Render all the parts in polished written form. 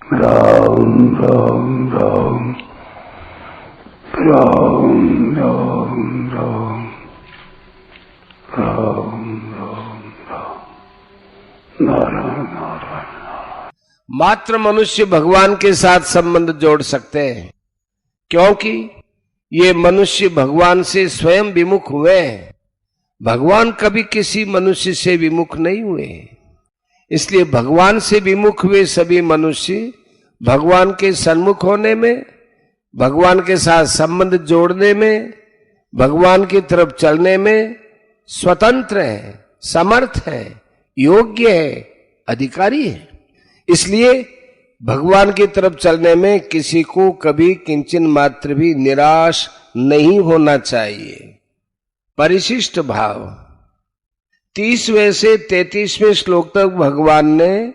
राम राम राम राम राम राम राम राम राम नारायण नारायण। मात्र मनुष्य भगवान के साथ संबंध जोड़ सकते हैं, क्योंकि ये मनुष्य भगवान से स्वयं विमुख हुए हैं। भगवान कभी किसी मनुष्य से विमुख नहीं हुए। इसलिए भगवान से विमुख हुए सभी मनुष्य भगवान के सन्मुख होने में, भगवान के साथ संबंध जोड़ने में, भगवान की तरफ चलने में स्वतंत्र है, समर्थ है, योग्य है, अधिकारी है। इसलिए भगवान की तरफ चलने में किसी को कभी किंचन मात्र भी निराश नहीं होना चाहिए। परिशिष्ट भाव। 30वें से 33वें श्लोक तक भगवान ने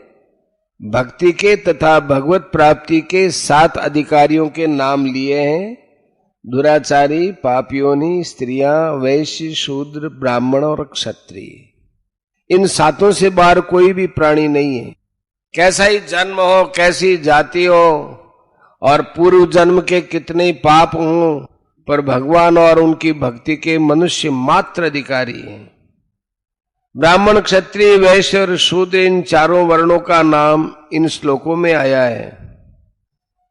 भक्ति के तथा भगवत प्राप्ति के 7 अधिकारियों के नाम लिए हैं। दुराचारी, पापियोनी, स्त्रियां, वैश्य, शूद्र, ब्राह्मण और क्षत्रिय। इन 7 से बाहर कोई भी प्राणी नहीं है। कैसा ही जन्म हो, कैसी जाति हो और पूर्व जन्म के कितने ही पाप हों, पर भगवान और उनकी भक्ति के मनुष्य मात्र अधिकारी हैं। ब्राह्मण, क्षत्रिय, वैश्य और शूद्र, इन 4 वर्णों का नाम इन श्लोकों में आया है।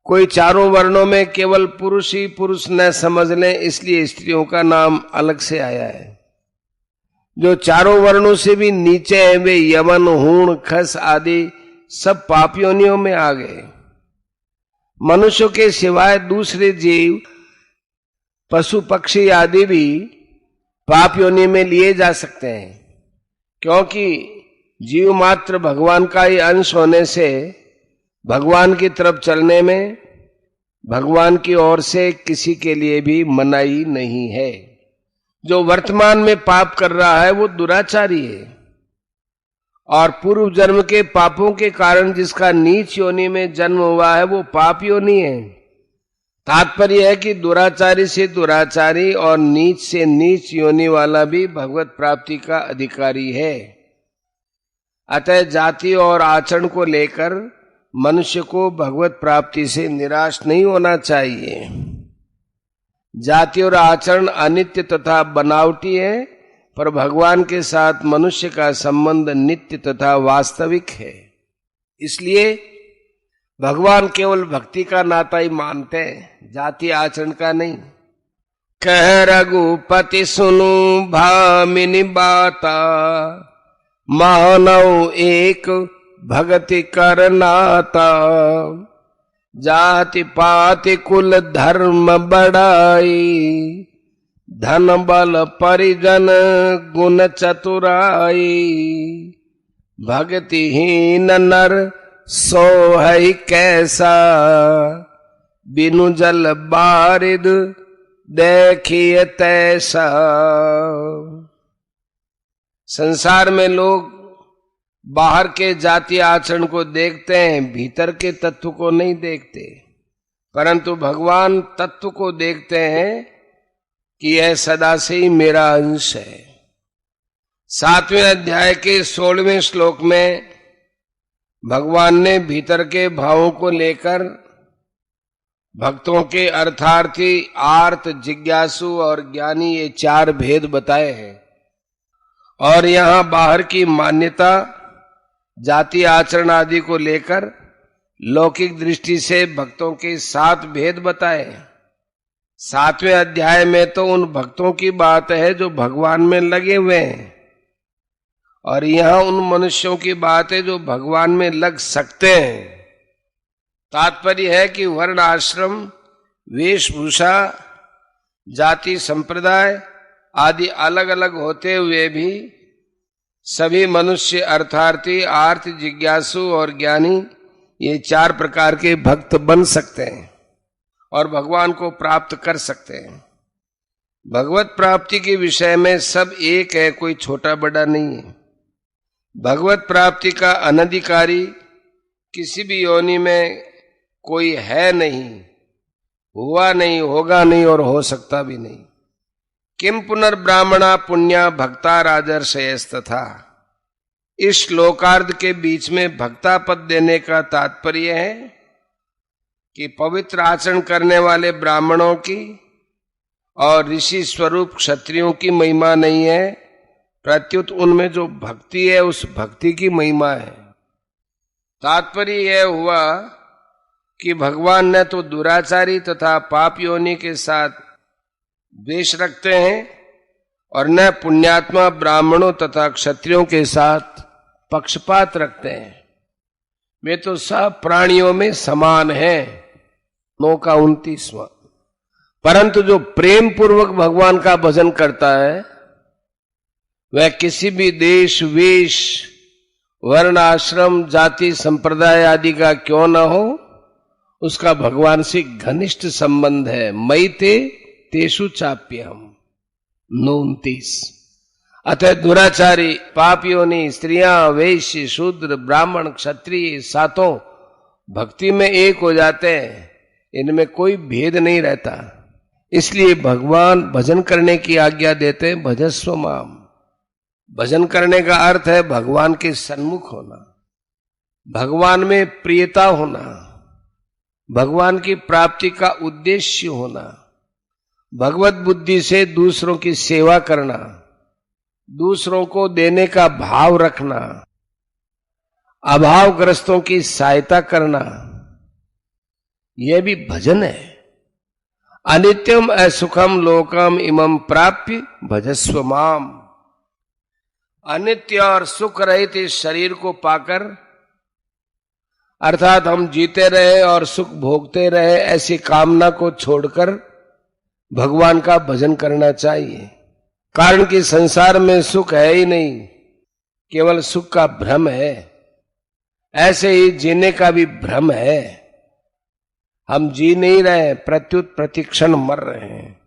कोई 4 वर्णों में केवल पुरुष ही पुरुष न समझ लें, इसलिए स्त्रियों का नाम अलग से आया है। जो 4 वर्णों से भी नीचे हैं वे यमन, हूण, खस आदि सब पाप योनियों में आ गए। मनुष्यों के सिवाय दूसरे जीव, पशु, पक्षी आदि भी पाप योनि में लिए जा सकते हैं, क्योंकि जीव मात्र भगवान का ही अंश होने से भगवान की तरफ चलने में भगवान की ओर से किसी के लिए भी मनाही नहीं है। जो वर्तमान में पाप कर रहा है वो दुराचारी है, और पूर्व जन्म के पापों के कारण जिसका नीच योनि में जन्म हुआ है वो पाप योनि है। तात्पर्य है कि दुराचारी से दुराचारी और नीच से नीच योनि वाला भी भगवत प्राप्ति का अधिकारी है। अतः जाति और आचरण को लेकर मनुष्य को भगवत प्राप्ति से निराश नहीं होना चाहिए। जाति और आचरण अनित्य तथा बनावटी है, पर भगवान के साथ मनुष्य का संबंध नित्य तथा वास्तविक है। इसलिए भगवान केवल भक्ति का नाता ही मानते हैं, जाति आचरण का नहीं। कह रघुपति सुनु भामिनी बाता, मानव एक भगति कर नाता। जाति पाति कुल धर्म बढ़ाई, धन बल परिजन गुण चतुराई। भक्तिहीन नर सो है कैसा, बिनु जल बारिद देखिए तैसा। संसार में लोग बाहर के जाति आचरण को देखते हैं, भीतर के तत्व को नहीं देखते, परंतु भगवान तत्व को देखते हैं कि यह सदा से ही मेरा अंश है। 7वें अध्याय के 16वें श्लोक में भगवान ने भीतर के भावों को लेकर भक्तों के अर्थार्थी, आर्त, जिज्ञासु और ज्ञानी ये 4 भेद बताए हैं। और यहाँ बाहर की मान्यता, जाति आचरण आदि को लेकर लौकिक दृष्टि से भक्तों के 7 भेद बताए। 7वें अध्याय में तो उन भक्तों की बात है जो भगवान में लगे हुए हैं, और यहां उन मनुष्यों की बात है जो भगवान में लग सकते हैं। तात्पर्य है कि वर्ण, आश्रम, वेशभूषा, जाति, संप्रदाय आदि अलग अलग होते हुए भी सभी मनुष्य अर्थार्थी, आर्त, जिज्ञासु और ज्ञानी ये 4 प्रकार के भक्त बन सकते हैं और भगवान को प्राप्त कर सकते हैं। भगवत प्राप्ति के विषय में सब एक है, कोई छोटा बड़ा नहीं है। भगवत प्राप्ति का अनधिकारी किसी भी योनि में कोई है नहीं, हुआ नहीं, होगा नहीं और हो सकता भी नहीं। किम पुनर्ब्राह्मणा पुण्या भक्ता राजर्षयस्तथा। इस श्लोकार्ध के बीच में भक्ता पद देने का तात्पर्य है कि पवित्र आचरण करने वाले ब्राह्मणों की और ऋषि स्वरूप क्षत्रियों की महिमा नहीं है, प्रत्युत उनमें जो भक्ति है उस भक्ति की महिमा है। तात्पर्य यह हुआ कि भगवान न तो दुराचारी तथा पाप योनि के साथ द्वेष रखते हैं और न पुण्यात्मा ब्राह्मणों तथा क्षत्रियों के साथ पक्षपात रखते हैं। वे तो सब प्राणियों में समान हैं। 9 का 29वां। परंतु जो प्रेम पूर्वक भगवान का भजन करता है वह किसी भी देश, वेश, वर्ण, आश्रम, जाति, संप्रदाय आदि का क्यों न हो, उसका भगवान से घनिष्ठ संबंध है। मयि ते तेषु चाप्यहम् 29। अतः दुराचारी, पापियोनि, स्त्रियां, वैश्य, शूद्र, ब्राह्मण, क्षत्रिय सातों भक्ति में एक हो जाते हैं, इनमें कोई भेद नहीं रहता। इसलिए भगवान भजन करने की आज्ञा देते हैं, भजस्व माम। भजन करने का अर्थ है भगवान के सन्मुख होना, भगवान में प्रियता होना, भगवान की प्राप्ति का उद्देश्य होना, भगवत बुद्धि से दूसरों की सेवा करना, दूसरों को देने का भाव रखना, अभावग्रस्तों की सहायता करना, यह भी भजन है। अनित्यम असुखम लोकम इमं प्राप्य भजस्व माम। अनित्य और सुख रहित इस शरीर को पाकर, अर्थात हम जीते रहे और सुख भोगते रहे, ऐसी कामना को छोड़कर भगवान का भजन करना चाहिए। कारण कि संसार में सुख है ही नहीं, केवल सुख का भ्रम है। ऐसे ही जीने का भी भ्रम है। हम जी नहीं रहे, प्रत्युत प्रतिक्षण मर रहे हैं।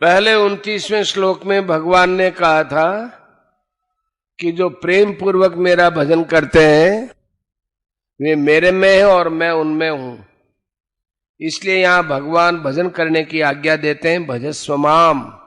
पहले 29वें श्लोक में भगवान ने कहा था कि जो प्रेम पूर्वक मेरा भजन करते हैं वे मेरे में है और मैं उनमें हूं। इसलिए यहां भगवान भजन करने की आज्ञा देते हैं, भजस्व माम।